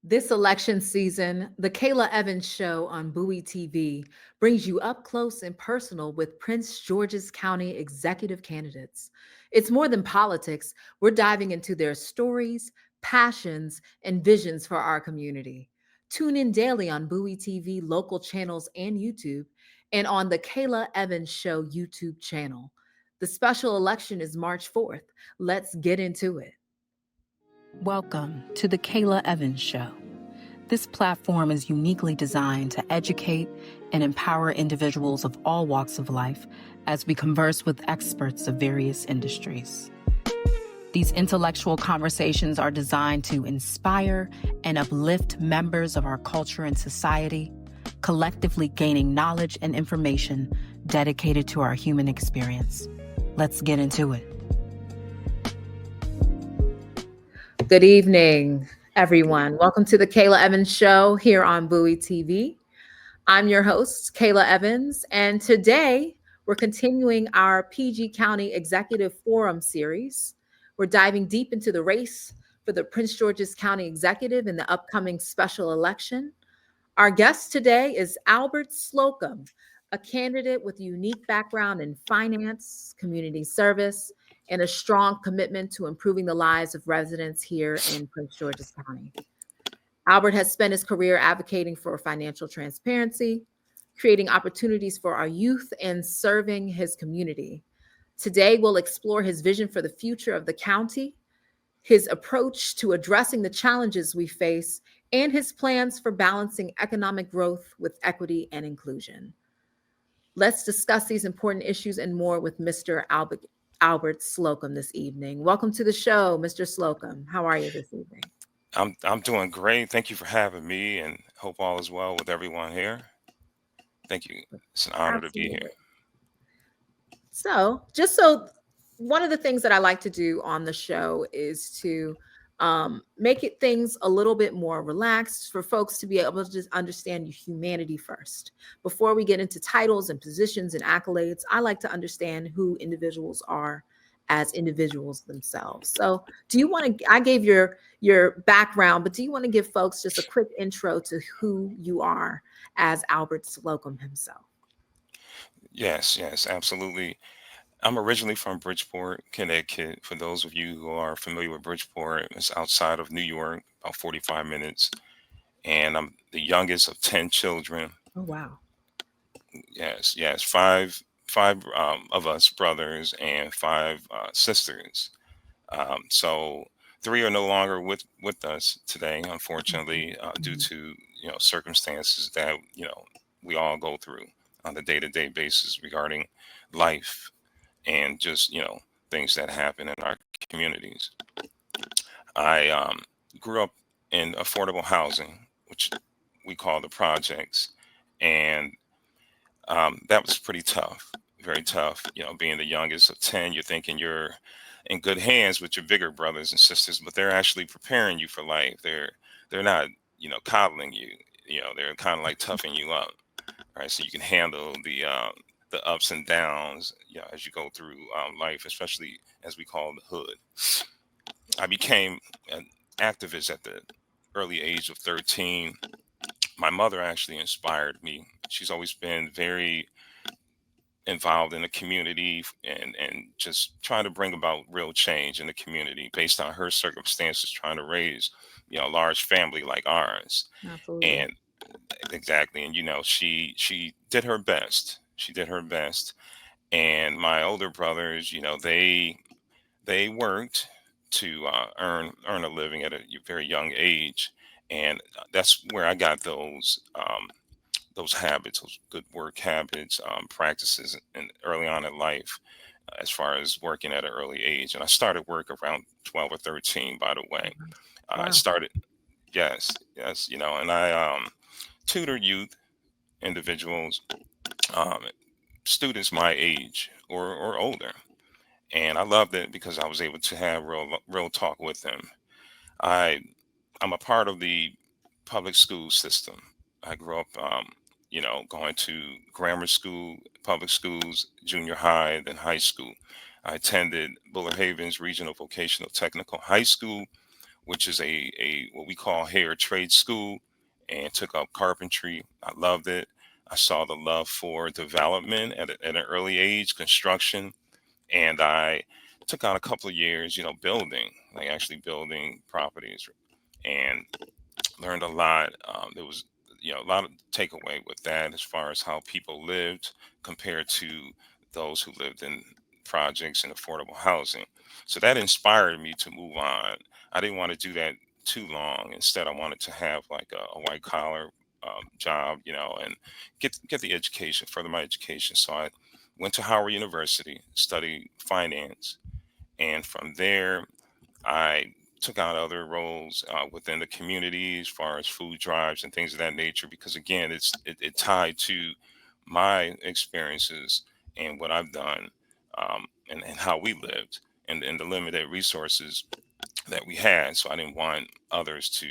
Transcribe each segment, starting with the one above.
This election season, the Kayla Evans Show on Bowie TV brings you up close and personal with Prince George's County executive candidates. It's more than politics, we're diving into their stories, passions, and visions for our community. Tune in daily on Bowie TV local channels and YouTube, and on the Kayla Evans Show YouTube channel. The special election is March 4th. Let's get into it. Welcome to the Kayla Evans Show. This platform is uniquely designed to educate and empower individuals of all walks of life as we converse with experts of various industries. These intellectual conversations are designed to inspire and uplift members of our culture and society, collectively gaining knowledge and information dedicated to our human experience. Let's get into it. Good evening, everyone. Welcome to the Kayla Evans Show here on Bowie TV. I'm your host, Kayla Evans, and today we're continuing our PG County Executive Forum series. We're diving deep into the race for the Prince George's County Executive in the upcoming special election. Our guest today is Albert Slocum, a candidate with a unique background in finance, community service, and a strong commitment to improving the lives of residents here in Prince George's County. Albert has spent his career advocating for financial transparency, creating opportunities for our youth, and serving his community. Today, we'll explore his vision for the future of the county, his approach to addressing the challenges we face, and his plans for balancing economic growth with equity and inclusion. Let's discuss these important issues and more with Mr. Albert Slocum this evening. Welcome to the show, Mr. Slocum. How are you this evening? I'm doing great. Thank you for having me, and hope all is well with everyone here. Thank you. It's an honor to be Absolutely. here. So one of the things that I like to do on the show is to make it things a little bit more relaxed for folks to be able to just understand humanity first. Before we get into titles and positions and accolades, I like to understand who individuals are as individuals themselves. So do you want to, I gave your background, but do you want to give folks just a quick intro to who you are as Albert Slocum himself? Yes, absolutely. I'm originally from Bridgeport, Connecticut. For those of you who are familiar with Bridgeport, it's outside of New York, about 45 minutes. And I'm the youngest of 10 children. Oh, wow. Yes, five of us brothers and five sisters. So three are no longer with us today, unfortunately, due Mhm. to circumstances that we all go through on a day-to-day basis regarding life and just things that happen in our communities. I grew up in affordable housing, which we call the projects, and that was pretty tough, very tough. Being the youngest of 10, you're thinking you're in good hands with your bigger brothers and sisters, but they're actually preparing you for life. They're not, coddling you. They're kind of like toughing you up, right? So you can handle the ups and downs, as you go through life, especially as we call the hood. I became an activist at the early age of 13. My mother actually inspired me. She's always been very involved in the community and just trying to bring about real change in the community based on her circumstances, trying to raise a large family like ours. Absolutely. And exactly, and she did her best. She did her best. And my older brothers, they worked to earn a living at a very young age, and that's where I got those habits, those good work habits, practices, and early on in life, as far as working at an early age. And I started work around 12 or 13, by the way. I Wow. started, yes, and I tutor youth individuals, um, students my age or older. And I loved it because I was able to have real talk with them. I I'm a part of the public school system. I grew up, going to grammar school, public schools, junior high, then high school. I attended Buller Havens Regional Vocational Technical High School, which is a what we call here a trade school, and took up carpentry. I loved it. I saw the love for development at an early age, construction, and I took on a couple of years, building, like actually building properties, and learned a lot. There was, a lot of takeaway with that as far as how people lived compared to those who lived in projects and affordable housing. So that inspired me to move on. I didn't want to do that too long. Instead, I wanted to have like a white collar job, and get the education, further my education. So I went to Howard University, studied finance, and from there I took on other roles within the community as far as food drives and things of that nature, because again, it tied to my experiences and what I've done, and how we lived, and the limited resources that we had. So I didn't want others to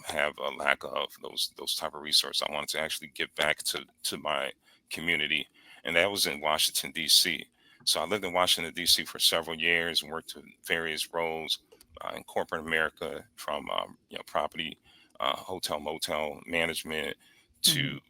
have a lack of those type of resources. I wanted to actually give back to my community, and that was in Washington D.C. So I lived in Washington D.C. for several years and worked in various roles in corporate America, from property, hotel, motel management to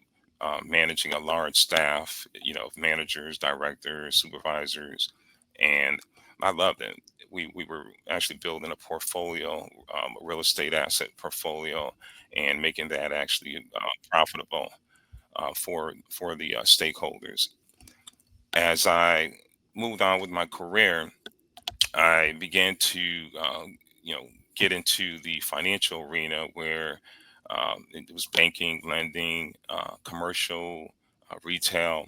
Mhm. managing a large staff, of managers, directors, supervisors, and I loved it. We were actually building a portfolio, a real estate asset portfolio, and making that actually profitable for the stakeholders. As I moved on with my career, I began to you know get into the financial arena, where it was banking, lending, commercial, retail,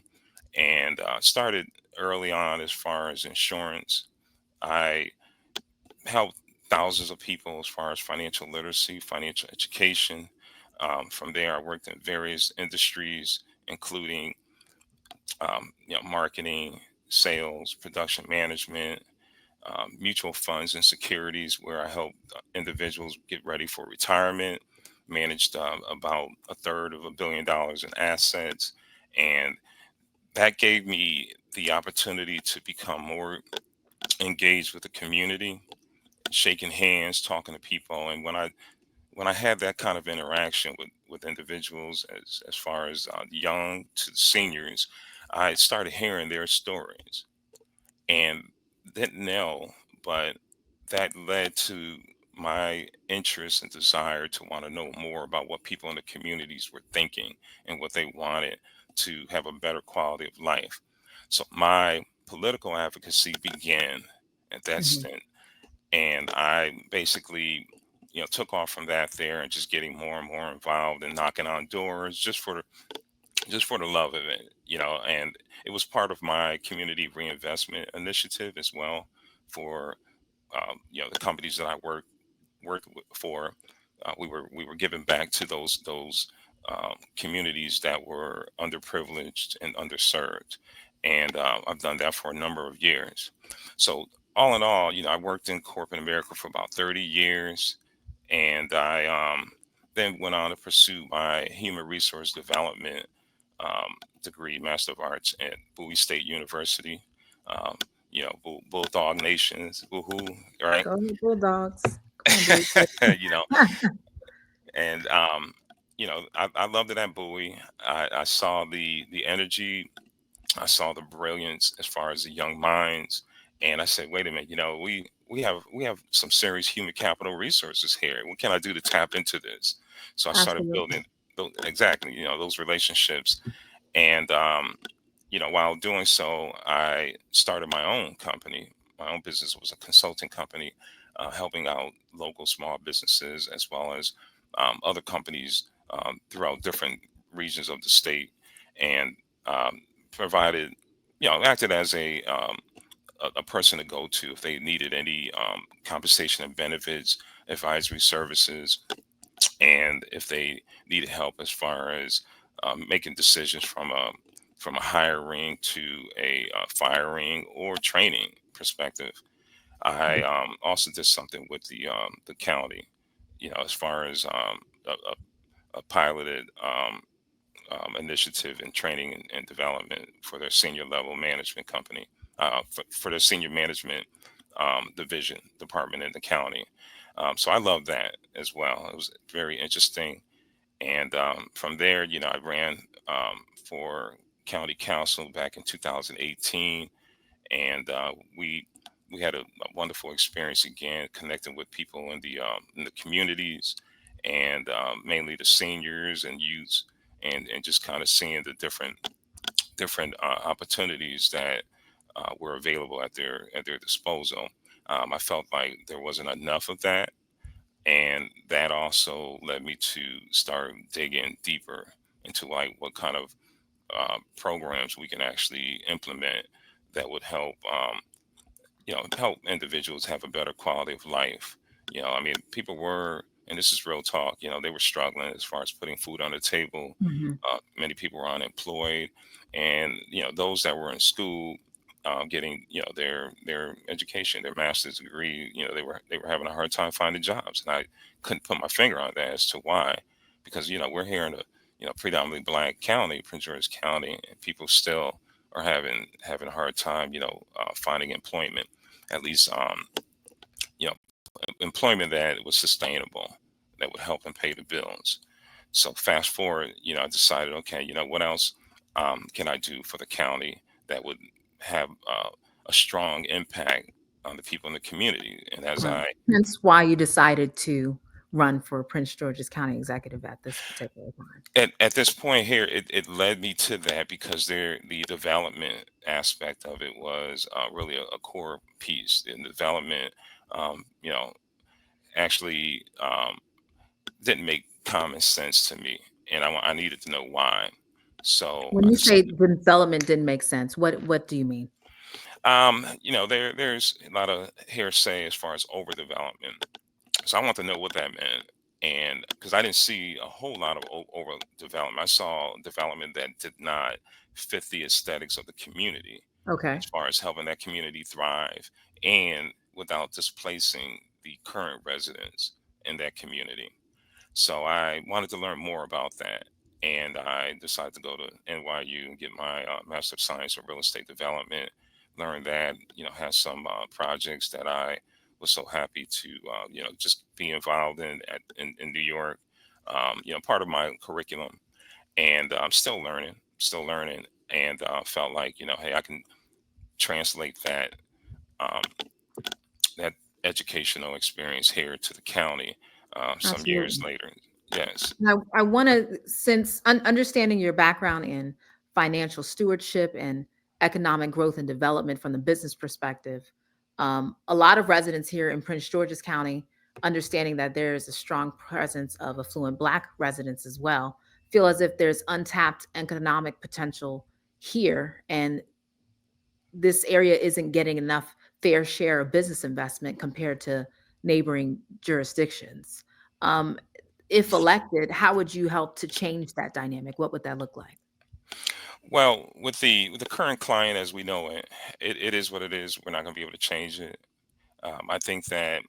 and started early on as far as insurance. I helped thousands of people as far as financial literacy, financial education. From there, I worked in various industries, including marketing, sales, production management, mutual funds and securities, where I helped individuals get ready for retirement. Managed about a third of $1 billion in assets, and that gave me the opportunity to become more engaged with the community, shaking hands, talking to people. And when I had that kind of interaction with individuals, as far as young to seniors, I started hearing their stories and didn't know, but that led to my interest and desire to want to know more about what people in the communities were thinking and what they wanted to have a better quality of life. So my political advocacy began at that Mhm. stint, and I basically, took off from that there, and just getting more and more involved and knocking on doors, just for the love of it, and it was part of my community reinvestment initiative as well, for the companies that I for. We were giving back to those communities that were underprivileged and underserved, and I've done that for a number of years. So all in all, I worked in corporate America for about 30 years, and I then went on to pursue my human resource development degree, Master of Arts, at Bowie State University. Um, Bulldog Nations, woohoo, right? Go ahead, Bulldogs. Come on, Bowie State. you know, and I loved it at Bowie. I saw the energy, I saw the brilliance as far as the young minds, and I said, wait a minute, we have some serious human capital resources here. What can I do to tap into this? So I started Absolutely. building exactly, those relationships, and while doing so, I started my own company. My own business was a consulting company, helping out local small businesses, as well as other companies throughout different regions of the state, and provided, acted as a person to go to if they needed any compensation and benefits, advisory services, and if they needed help as far as making decisions from a hiring to a firing or training perspective. I also did something with the county, as far as a piloted initiative in training and development for their senior level management company, for their senior management division department in the county. So I love that as well. It was very interesting. And from there, I ran for county council back in 2018, and we had a wonderful experience again, connecting with people in the communities, and mainly the seniors and youths, and just kind of seeing the different opportunities that were available at their disposal. I felt like there wasn't enough of that, and that also led me to start digging deeper into like what kind of programs we can actually implement that would help help individuals have a better quality of life. I mean, people were, and this is real talk, they were struggling as far as putting food on the table. Mhm. Many people were unemployed, and those that were in school, getting their education, their master's degree, they were having a hard time finding jobs, and I couldn't put my finger on that as to why, because we're here in a predominantly black county, Prince George's County, and people still are having a hard time finding employment, at least you know employment that was sustainable, that would help them pay the bills. So fast forward, I decided, okay, what else can I do for the county that would have a strong impact on the people in the community? And as Right. I Hence why you decided to run for Prince George's County Executive at this particular time. at this point here, it led me to that because the development aspect of it was really a core piece. And development, you know, actually didn't make common sense to me, and I needed to know why. So When I you say decided, the development didn't make sense, what do you mean? there's a lot of hearsay as far as overdevelopment. So I want to know what that meant. And because I didn't see a whole lot of over development, I saw development that did not fit the aesthetics of the community Okay. as far as helping that community thrive, and without displacing the current residents in that community. So I wanted to learn more about that. And I decided to go to NYU and get my Master of Science in Real Estate Development. Learn that, has some projects that I was so happy to, just be involved in New York, part of my curriculum. And I'm still learning, and felt like, hey, I can translate um, that educational experience here to the county some years Absolutely. later. Yes. Now, I want to, since understanding your background in financial stewardship and economic growth and development from the business perspective, a lot of residents here in Prince George's County, understanding that there is a strong presence of affluent Black residents as well, feel as if there's untapped economic potential here, and this area isn't getting enough fair share of business investment compared to neighboring jurisdictions. Um, if elected, how would you help to change that dynamic? What would that look like? Well, with the current client as we know it, it is what it is. We're not going to be able to change it. I think that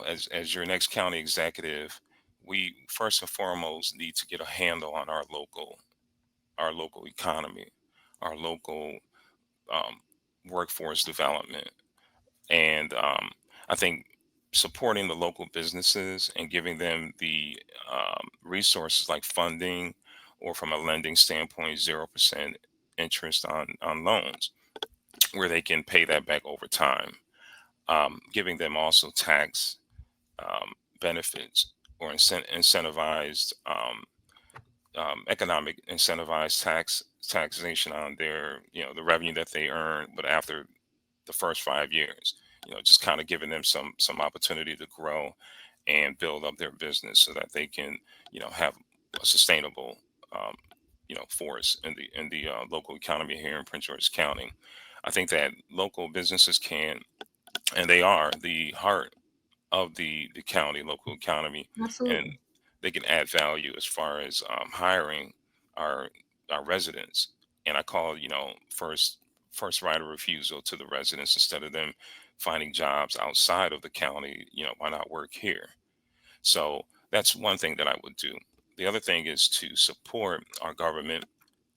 as your next county executive, we first and foremost need to get a handle on our local economy, our local um, workforce development. And I think supporting the local businesses and giving them the resources like funding, or from a lending standpoint, 0% interest on loans, where they can pay that back over time. Giving them also tax benefits, or incentivized economic incentivized taxation on their the revenue that they earn, but after the first 5 years, just kind of giving them some opportunity to grow and build up their business so that they can, have a sustainable, um, force in the local economy here in Prince George's County. I think that local businesses can, and they are the heart of the county, local economy, and Absolutely. they can add value as far as hiring our our residents. And I call first right of refusal to the residents. Instead of them finding jobs outside of the county, why not work here? So that's one thing that I would do. The other thing is to support our government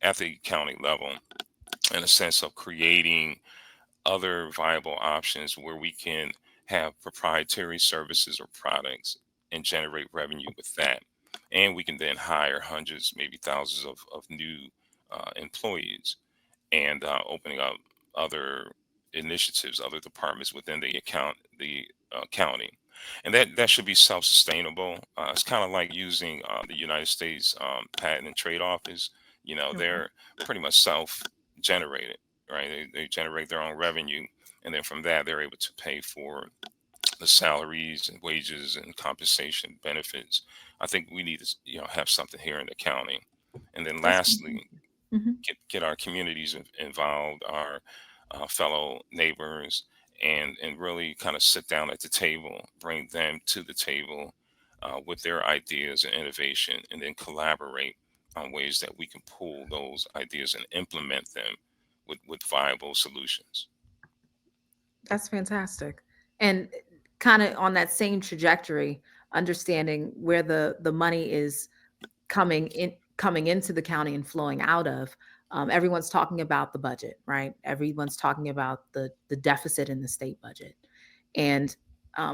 at the county level, in a sense of creating other viable options where we can have proprietary services or products and generate revenue with that. And we can then hire hundreds, maybe thousands of new employees, and opening up other initiatives, other departments within the county, and that should be self-sustainable. It's kind of like using the United States Patent and Trade Office. Okay. They're pretty much self-generated, right? They generate their own revenue, and then from that they're able to pay for the salaries and wages and compensation benefits. I think we need to have something here in the county, and then That's lastly, fantastic. Hmm. get our communities involved, our fellow neighbors, and really kind of sit down at the table, bring them to the table with their ideas and innovation, and then collaborate on ways that we can pull those ideas and implement them with viable solutions. That's fantastic. And kind of on that same trajectory, understanding where the money is coming into the county and flowing out of. Everyone's talking about the budget, right? Everyone's talking about the deficit in the state budget. And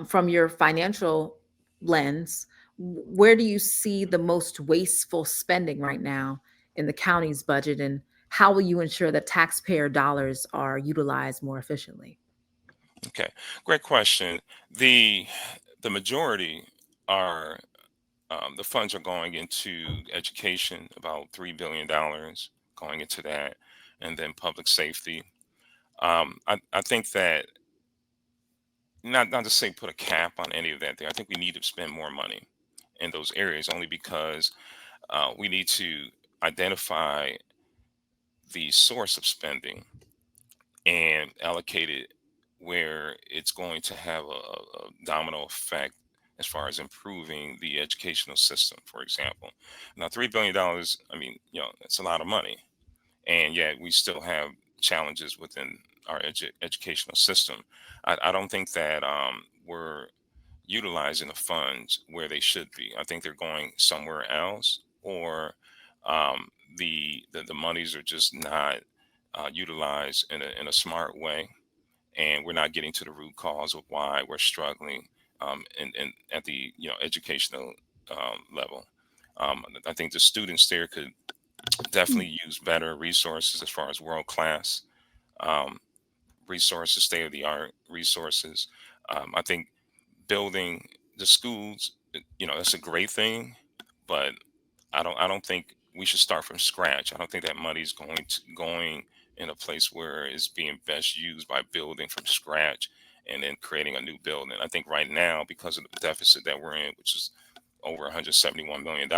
from your financial lens, where do you see the most wasteful spending right now in the county's budget, and how will you ensure that taxpayer dollars are utilized more efficiently? Okay, great question. The majority are the funds are going into education, about $3 billion going into that, and then public safety. I think that, not to say put a cap on any of that there. I think we need to spend more money in those areas, only because we need to identify the source of spending and allocate it where it's going to have a domino effect as far as improving the educational system, for example. Now, $3 billion, I mean, it's a lot of money, and yet we still have challenges within our educational system. I don't think that we're utilizing the funds where they should be. I think they're going somewhere else, or the monies are just not utilized in a smart way, and we're not getting to the root cause of why we're struggling and at the educational level. I think the students there could definitely use better resources as far as world class um, resources, state of the art resources. I think building the schools, that's a great thing, but I don't think we should start from scratch. I don't think that money is going in a place where it's being best used by building from scratch and then creating a new building. I think right now, because of the deficit that we're in, which is over $171 million,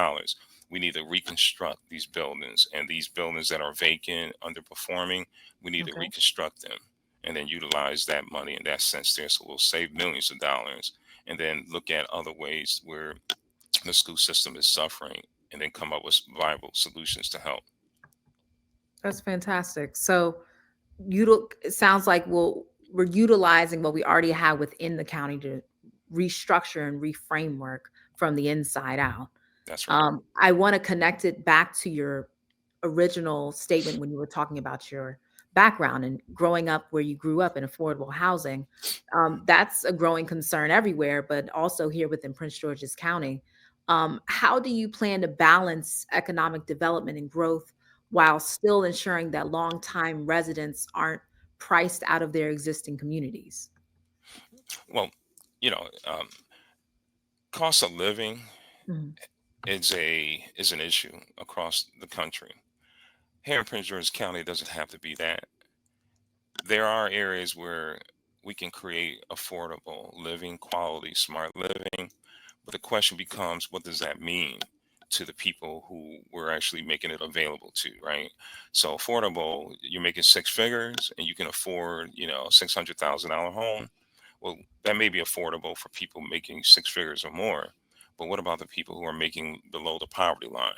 we need to reconstruct these buildings, and these buildings that are vacant, underperforming, we need to Okay. reconstruct them and then utilize that money in that sense there. So we'll save millions of dollars, and then look at other ways where the school system is suffering, and then come up with viable solutions to help. That's fantastic. So it sounds like we're utilizing what we already have within the county to restructure and reframework from the inside out. That's right. I want to connect it back to your original statement when you were talking about your background and growing up where you grew up in affordable housing. That's a growing concern everywhere, but also here within Prince George's County. How do you plan to balance economic development and growth while still ensuring that longtime residents aren't priced out of their existing communities? Well, you know, um, cost of living Mhm. is an issue across the country. Here in Prince George's County, it doesn't have to be that. There are areas where we can create affordable living, quality, smart living. But the question becomes, what does that mean to the people who we're actually making it available to, right? So affordable, you're making six figures and you can afford, $600,000 home. Well, that may be affordable for people making six figures or more. But what about the people who are making below the poverty line,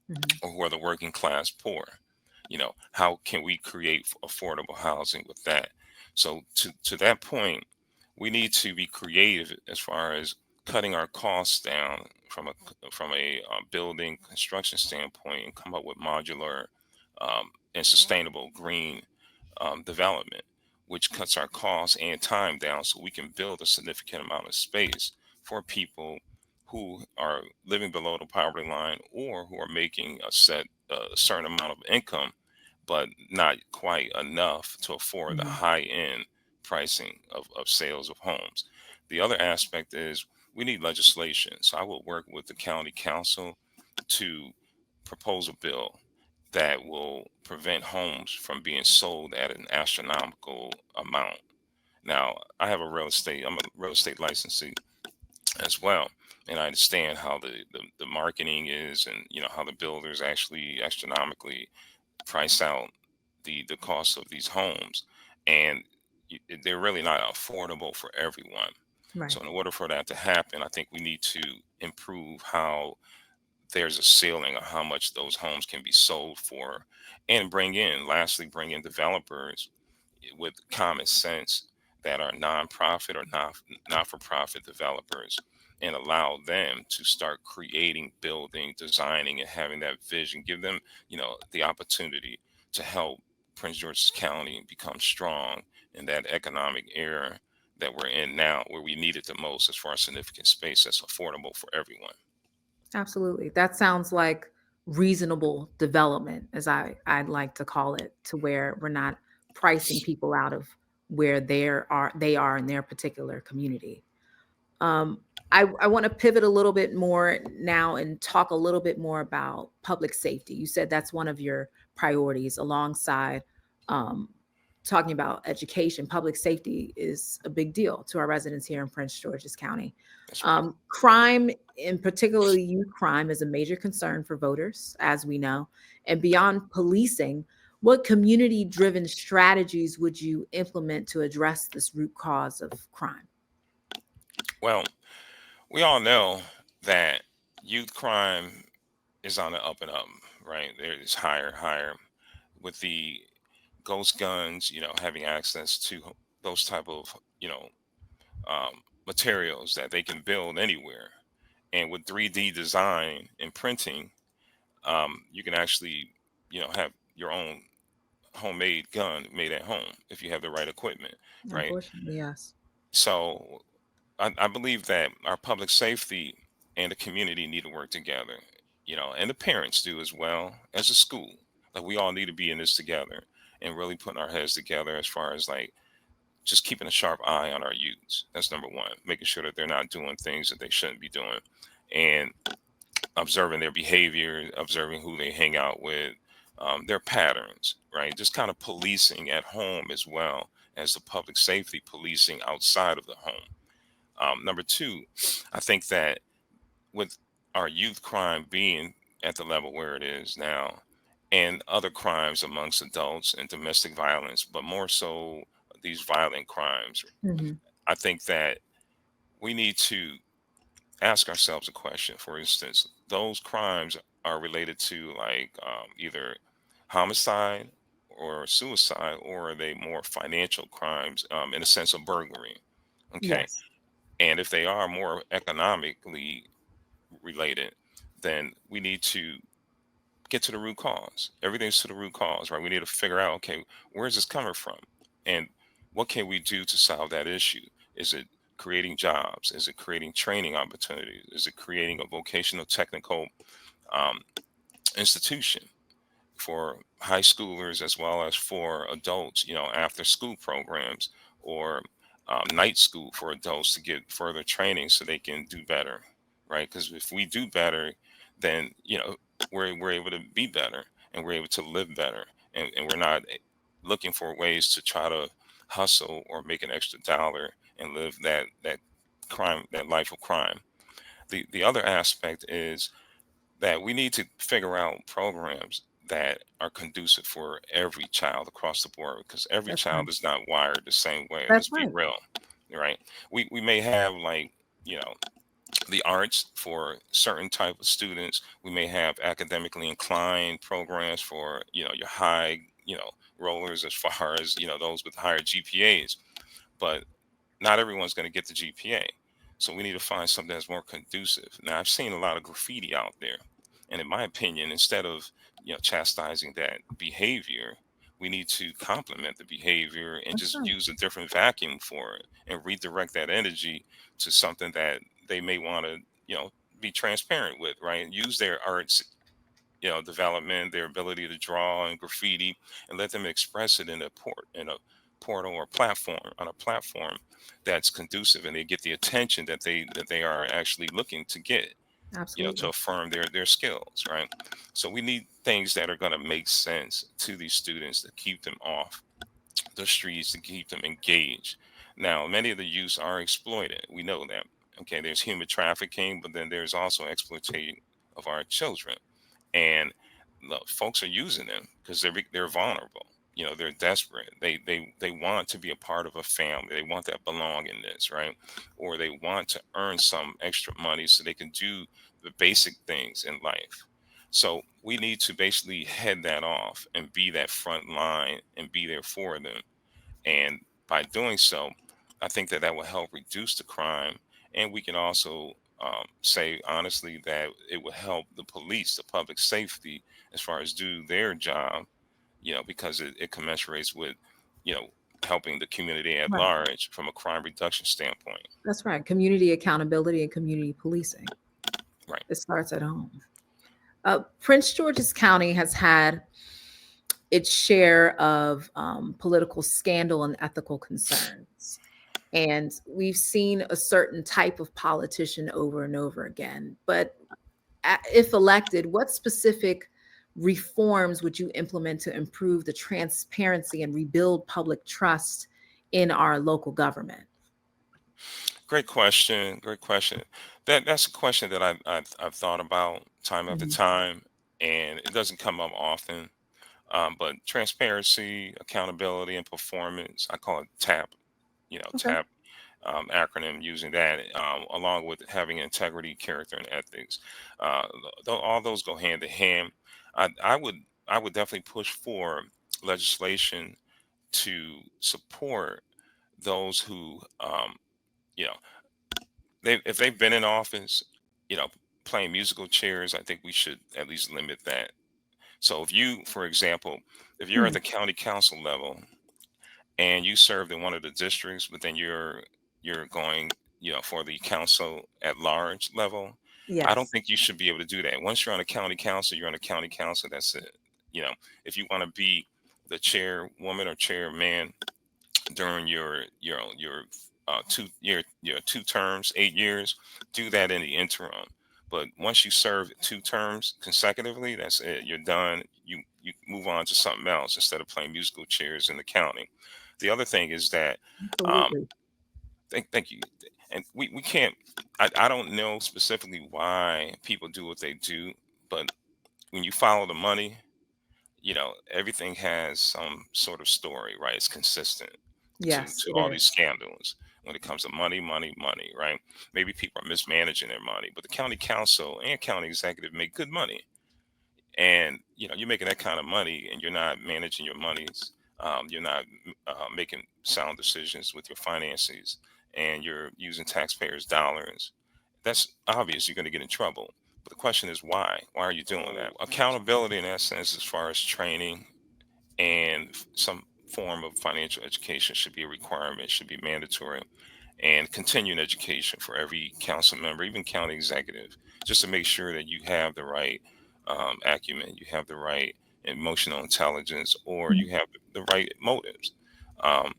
Mhm. or who are the working class poor? How can we create affordable housing with that? So to that point, we need to be creative as far as cutting our costs down from a building construction standpoint, and come up with modular and sustainable green development. which cuts our costs and time down so we can build a significant amount of space for people who are living below the poverty line or who are making a certain amount of income, but not quite enough to afford the Mhm. high end pricing of sales of homes. The other aspect is we need legislation. So I will work with the county council to propose a bill that will prevent homes from being sold at an astronomical amount. Now, I'm a real estate licensee as well, and I understand how the marketing is, and how the builders actually astronomically price out the cost of these homes, and they're really not affordable for everyone. So, Right. in order for that to happen, I think we need to improve how there's a ceiling on how much those homes can be sold for, and lastly, bring in developers with common sense that are nonprofit or not for profit developers, and allow them to start creating, building, designing, and having that vision. Give them, the opportunity to help Prince George's County become strong in that economic era that we're in now, where we need it the most as far as significant space that's affordable for everyone. Absolutely. That sounds like reasonable development, as I'd like to call it, to where we're not pricing people out of where they are in their particular community. Um, I want to pivot a little bit more now and talk a little bit more about public safety. You said that's one of your priorities alongside um, talking about education. Public safety is a big deal to our residents here in Prince George's County. That's right. Crime, in particularly youth crime, is a major concern for voters, as we know. And beyond policing, what community driven strategies would you implement to address this root cause of crime? Well, we all know that youth crime is on the up and up, right? There is higher with the ghost guns, having access to those type of, materials that they can build anywhere. And with 3D design and printing, you can actually, have your own homemade gun made at home if you have the right equipment, right? Unfortunately, yes. So I believe that our public safety and the community need to work together, and the parents do as well as the school. Like, we all need to be in this together and really putting our heads together as far as like just keeping a sharp eye on our youths. That's number one, making sure that they're not doing things that they shouldn't be doing, and observing their behavior, observing who they hang out with, their patterns, right? Just kind of policing at home as well as the public safety policing outside of the home. Number two, I think that with our youth crime being at the level where it is now, and other crimes amongst adults and domestic violence, but more so these violent crimes, Hmm. I think that we need to ask ourselves a question. For instance, those crimes are related to like either homicide or suicide, or are they more financial crimes in the sense of burglary? Okay. Yes, And if they are more economically related, then we need to get to the root cause. Everything's to the root cause, right? We need to figure out, okay, where's this coming from? And what can we do to solve that issue? Is it creating jobs? Is it creating training opportunities? Is it creating a vocational technical um, institution for high schoolers as well as for adults, after school programs, or night school for adults to get further training so they can do better, right? Because if we do better, then, we're able to be better, and we're able to live better, and we're not looking for ways to try to hustle or make an extra dollar and live that life of crime. The other aspect is that we need to figure out programs that are conducive for every child across the board, because every that's right. child is not wired the same way. That's Let's be right. real, right? We may have like, the arts for certain type of students. We may have academically inclined programs for, your high, rollers, as far as, those with higher GPAs. But not everyone's going to get the GPA. So we need to find something that's more conducive. Now, I've seen a lot of graffiti out there. And in my opinion, instead of, chastising that behavior, We need to complement the behavior and That's just right. use a different vacuum for it and redirect that energy to something that they may want to, you know, be transparent with, right? Use their arts, development, their ability to draw and graffiti, and let them express it in a portal or platform on a platform that's conducive, and they get the attention that they are actually looking to get, to Absolutely. affirm their skills, right? So we need things that are going to make sense to these students to keep them off the streets, to keep them engaged. Now, many of the youths are exploited. We know that. Okay, there's human trafficking, but then there's also exploitation of our children, and folks are using them because they're vulnerable. They're desperate. They want to be a part of a family. They want that belongingness, right? Or they want to earn some extra money so they can do the basic things in life. So we need to basically head that off and be that front line and be there for them. And by doing so, I think that that will help reduce the crime. And we can also say honestly that it will help the police, the public safety, as far as do their job, because it commensurates with, you know, helping the community at Right. large from a crime reduction standpoint. That's right. Community accountability and community policing. Right. It starts at home. Prince George's County has had its share of political scandal and ethical concerns. And we've seen a certain type of politician over and over again. But if elected, what specific reforms would you implement to improve the transparency and rebuild public trust in our local government? Great question. Great question. That's a question that I've thought about time after Mhm. time, and it doesn't come up often. But transparency, accountability, and performance, I call it TAP, Okay. TAP acronym, using that, along with having integrity, character, and ethics. All those go hand in hand. I, I would I would definitely push for legislation to support those who, you know, if they've been in office, you know, playing musical chairs. I think we should at least limit that. So if you, for example, if you're at Hmm. the county council level and you served in one of the districts, but then you're going, for the council at large level, I don't Yes. think you should be able to do that. Once you're on a county council, you're on a county council. That's it. You know, if you want to be the chairwoman or chairman during your 2 terms, 8 years, do that in the interim. But once you serve 2 terms consecutively, that's it. You're done. You move on to something else instead of playing musical chairs in the county. The other thing is that, um, Absolutely. thank you. And we can't. I don't know specifically why people do what they do, but when you follow the money, everything has some sort of story, right? It's consistent Yes, to it all these is. scandals when it comes to money, money, money, right? Maybe people are mismanaging their money, but the county council and county executive make good money. And you're making that kind of money and you're not managing your monies. You're not making sound decisions with your finances, and you're using taxpayers dollars. That's obvious. You're going to get in trouble. But the question is why are you doing that? Accountability in that sense, as far as training and some form of financial education, should be a requirement, should be mandatory, and continuing education for every council member, even county executive, just to make sure that you have the right acumen, you have the right emotional intelligence, or Mhm. you have the right motives, um,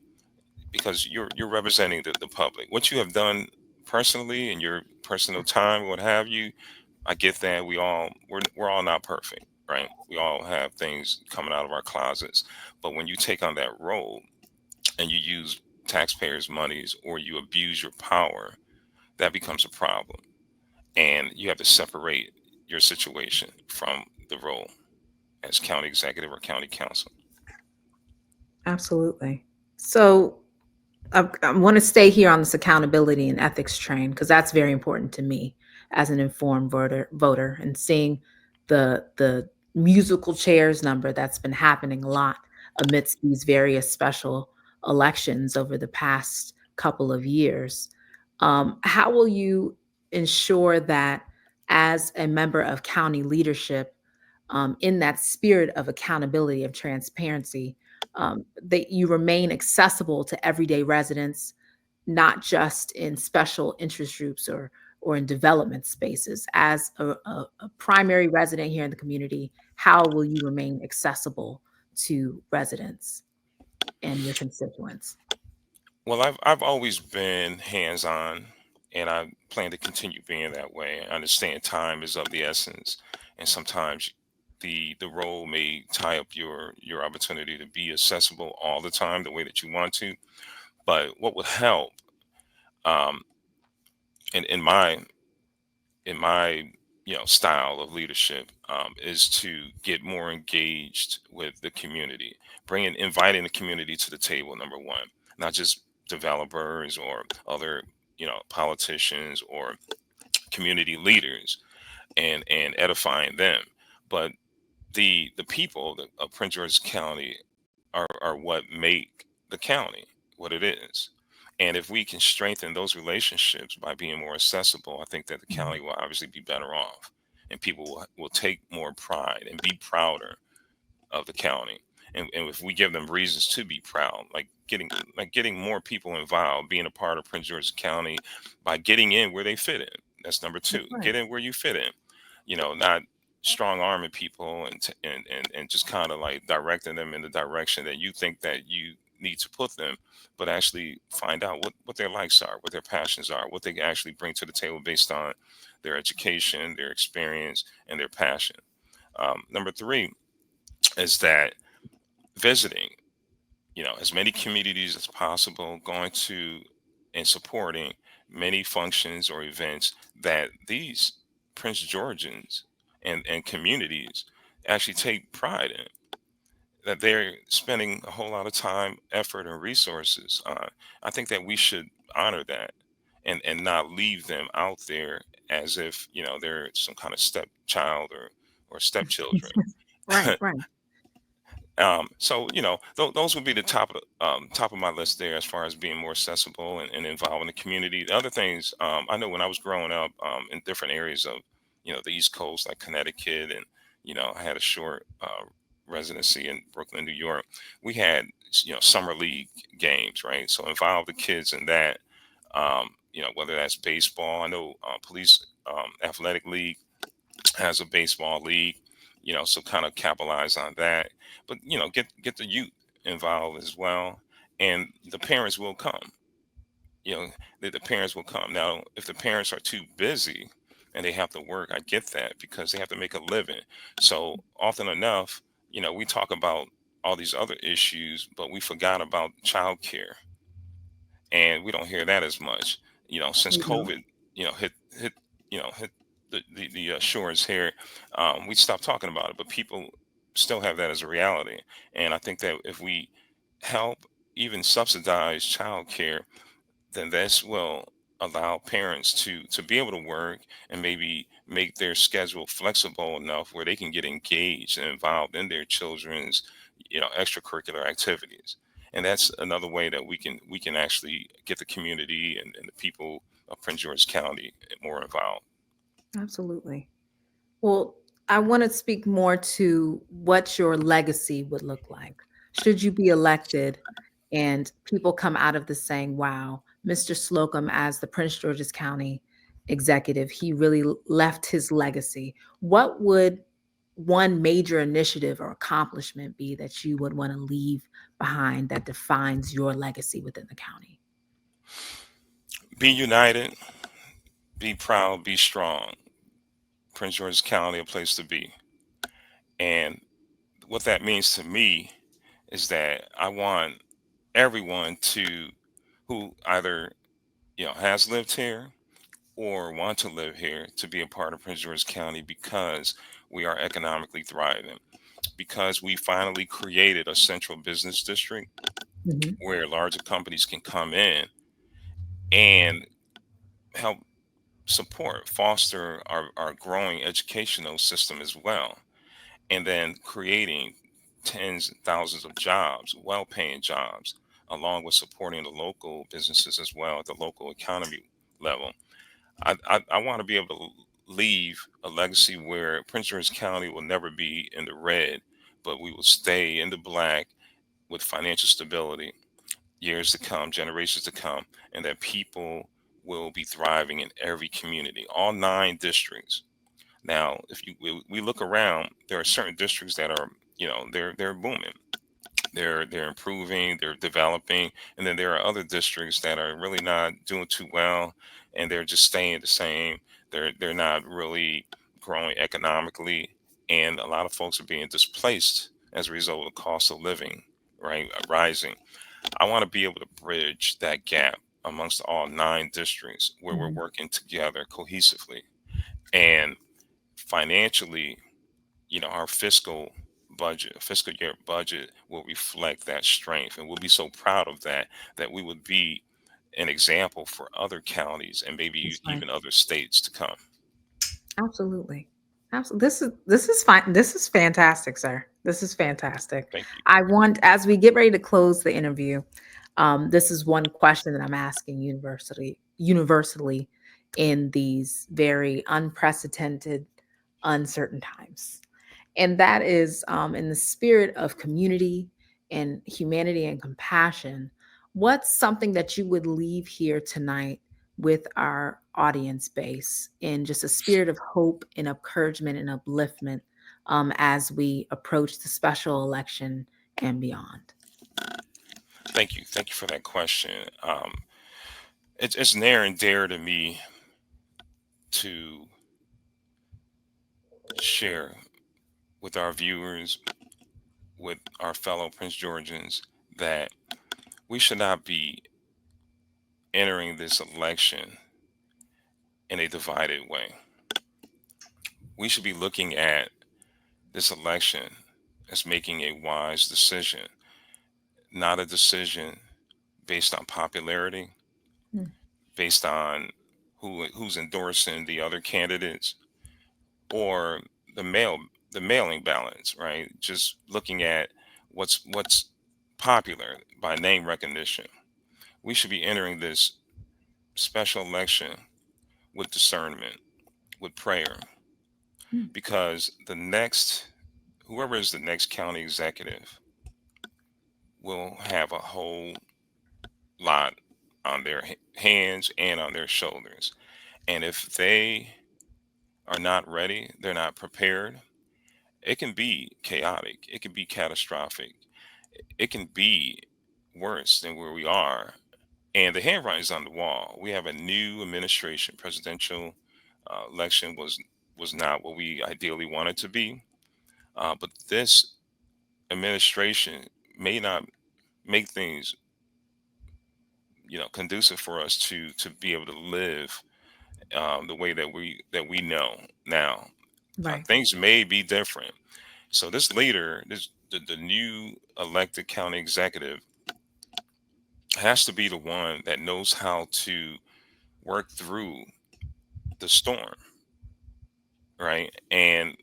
because you're representing the public. What you have done personally in your personal time, what have you, I get that. We're all not perfect, right? We all have things coming out of our closets, but when you take on that role and you use taxpayers' monies or you abuse your power, that becomes a problem. And you have to separate your situation from the role as county executive or county council. Absolutely. So I want to stay here on this accountability and ethics train because that's very important to me as an informed voter, and seeing the musical chairs number that's been happening a lot amidst these various special elections over the past couple of years. How will you ensure that, as a member of county leadership, in that spirit of accountability, of transparency, that you remain accessible to everyday residents, not just in special interest groups or in development spaces. As a primary resident here in the community, how will you remain accessible to residents and your constituents? Well, I've always been hands on, and I plan to continue being that way. I understand time is of the essence, and sometimes the role may tie up your opportunity to be accessible all the time the way that you want to. But what would help, um, in my style of leadership, is to get more engaged with the community, inviting the community to the table. Number one, not just developers or other politicians or community leaders, and edifying them, but the people of Prince George's County are what make the county what it is. And if we can strengthen those relationships by being more accessible, I think that the Mhm. county will obviously be better off, and people will take more pride and be prouder of the county. And if we give them reasons to be proud, like getting more people involved, being a part of Prince George's County by getting in where they fit in. That's number That's two. right. Get in where you fit in. Not strong arming people and just kind of like directing them in the direction that you think that you need to put them, but actually find out what their likes are, what their passions are, what they actually bring to the table based on their education, their experience, and their passion. Number three is that visiting, as many communities as possible, going to and supporting many functions or events that these Prince Georgians and communities actually take pride in, that they're spending a whole lot of time, effort, and resources on. I think that we should honor that, and not leave them out there as if they're some kind of stepchild or stepchildren. Right, right. So those would be the top of my list there as far as being more accessible and involved in the community. The other things, I know when I was growing up, in different areas of the East Coast, like Connecticut, and I had a short residency in Brooklyn, New York. We had summer league games, right? So involve the kids in that. Whether that's baseball. I know police athletic league has a baseball league, so kind of capitalize on that. But get the youth involved as well, and the parents will come. You know, the parents will come. Now, if the parents are too busy and they have to work, I get that because they have to make a living. So often enough, we talk about all these other issues, but we forgot about childcare, and we don't hear that as much. Since You know, COVID, hit the shores here, we stopped talking about it, but people still have that as a reality. And I think that if we help even subsidize childcare, then this will allow parents to be able to work and maybe make their schedule flexible enough where they can get engaged and involved in their children's extracurricular activities. And that's another way that we can actually get the community and the people of Prince George County more involved. absolutely. Well, I want to speak more to what your legacy would look like should you be elected and people come out of this saying, wow, Mr. Slocum, as the Prince George's County executive, he really left his legacy. What would one major initiative or accomplishment be that you would want to leave behind that defines your legacy within the county? Be united, be proud, be strong. Prince George's County, a place to be. And what that means to me is that I want everyone who either has lived here or want to live here to be a part of Prince George's County because we are economically thriving, because we finally created a central business district Mhm. where larger companies can come in and help support, foster our growing educational system as well, and then creating tens and thousands of jobs, well-paying jobs, along with supporting the local businesses as well at the local economy level. I want to be able to leave a legacy where Prince George County will never be in the red, but we will stay in the black with financial stability, years to come, generations to come, and that people will be thriving in every community, all 9 districts. Now, if we look around, there are certain districts that are, they're booming, they're improving, they're developing, and then there are other districts that are really not doing too well, and they're just staying the same. They're not really growing economically, and a lot of folks are being displaced as a result of cost of living, right, rising. I want to be able to bridge that gap amongst all 9 districts where we're Mhm. working together cohesively and financially. Our fiscal year budget will reflect that strength, and we'll be so proud of that, that we would be an example for other counties and maybe That's right. even other states to come. Absolutely. Absolutely. This is fine. This is fantastic, sir. This is fantastic. Thank you. I want, as we get ready to close the interview, this is one question that I'm asking universally in these very unprecedented, uncertain times. And that is, in the spirit of community and humanity and compassion, what's something that you would leave here tonight with our audience base in just a spirit of hope and encouragement and upliftment, as we approach the special election and beyond? Thank you. Thank you for that question. It's near and dear to me to share with our viewers, with our fellow Prince Georgians, that we should not be entering this election in a divided way. We should be looking at this election as making a wise decision, not a decision based on popularity, Mm. based on who's endorsing the other candidates, or the mail the mailing ballots, right? Just looking at what's popular by name recognition. We should be entering this special election with discernment, with prayer, Mm. because whoever is the next county executive will have a whole lot on their hands and on their shoulders. And if they are not ready, they're not prepared, it can be chaotic, it can be catastrophic, it can be worse than where we are. And the handwriting's on the wall. We have a new administration. Presidential election was not what we ideally wanted to be, but this administration may not make things conducive for us to be able to live the way that we know now. Right. Things may be different. So this leader, the new elected county executive, has to be the one that knows how to work through the storm, right? And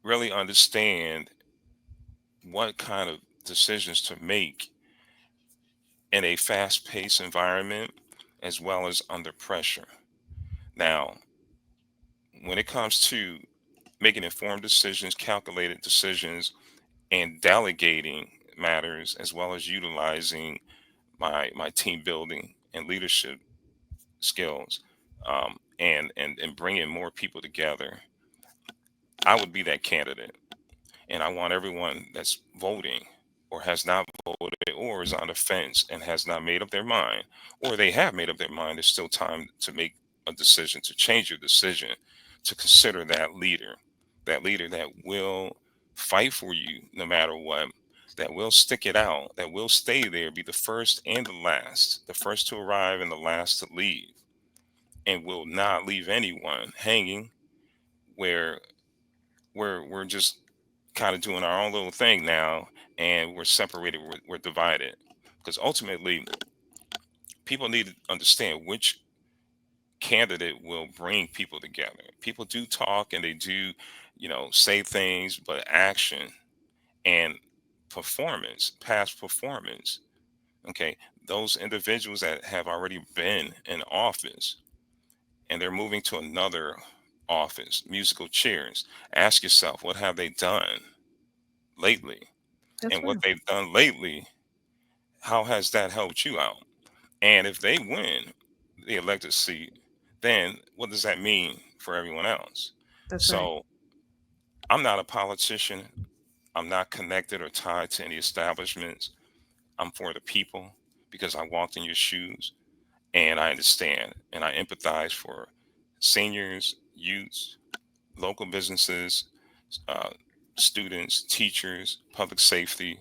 really understand what kind of decisions to make in a fast-paced environment as well as under pressure. Now, when it comes to making informed decisions, calculated decisions, and delegating matters, as well as utilizing my team building and leadership skills, and bringing more people together, I would be that candidate. And I want everyone that's voting or has not voted or is on the fence and has not made up their mind, or they have made up their mind, there's still time to make a decision, to change your decision, to consider that leader that will fight for you no matter what, that will stick it out, that will stay there, be the first and the last, the first to arrive and the last to leave, and will not leave anyone hanging where we're just kind of doing our own little thing now, and we're separated, we're divided. Because ultimately, people need to understand which candidate will bring people together. People do talk and they do, say things, but action and performance, past performance, okay, those individuals that have already been in office and they're moving to another office, musical chairs, ask yourself, what have they done lately? That's And what real. they've done lately, how has that helped you out? And if they win the elected seat, then what does that mean for everyone else? That's right. So I'm not a politician. I'm not connected or tied to any establishments. I'm for the people because I walked in your shoes and I understand and I empathize for seniors, youths, local businesses, uh, students, teachers, public safety,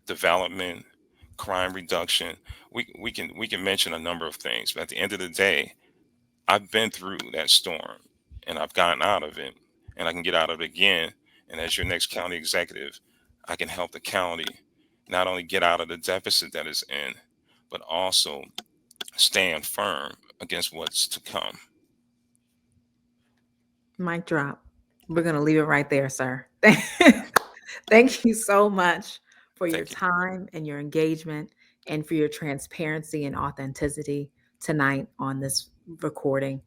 development, crime reduction. We can mention a number of things, but at the end of the day, I've been through that storm and I've gotten out of it and I can get out of it again. And as your next county executive, I can help the county not only get out of the deficit that it's in, but also stand firm against what's to come. Mic drop. We're going to leave it right there, sir. Thank you so much for your Thank you. time and your engagement and for your transparency and authenticity tonight on this recording.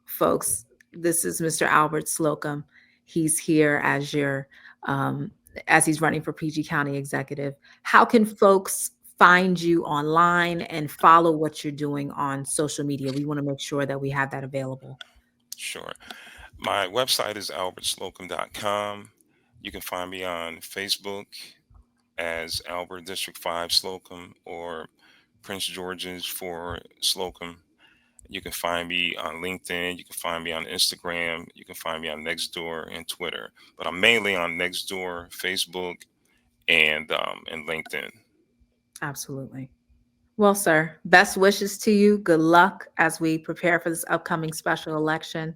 Folks, this is Mr. Albert Slocum. He's here um, as he's running for PG County Executive. How can folks find you online and follow what you're doing on social media? We want to make sure that we have that available. Sure. My website is albertslocum.com. You can find me on Facebook as Albert District 5 Slocum or Prince George's for Slocum. You can find me on LinkedIn. You can find me on Instagram. You can find me on Nextdoor and Twitter. But I'm mainly on Nextdoor, Facebook, and LinkedIn. Absolutely. Well, sir, best wishes to you. Good luck as we prepare for this upcoming special election.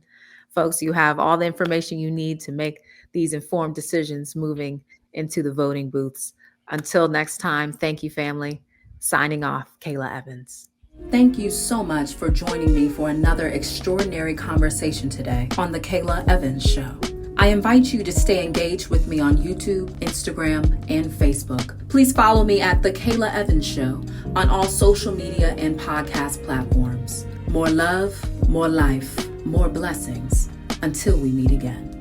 Folks, you have all the information you need to make these informed decisions moving into the voting booths. Until next time, thank you, family. Signing off, Kayla Evans. Thank you so much for joining me for another extraordinary conversation today on The Kayla Evans Show. I invite you to stay engaged with me on YouTube, Instagram, and Facebook. Please follow me at The Kayla Evans Show on all social media and podcast platforms. More love, more life, more blessings. Until we meet again.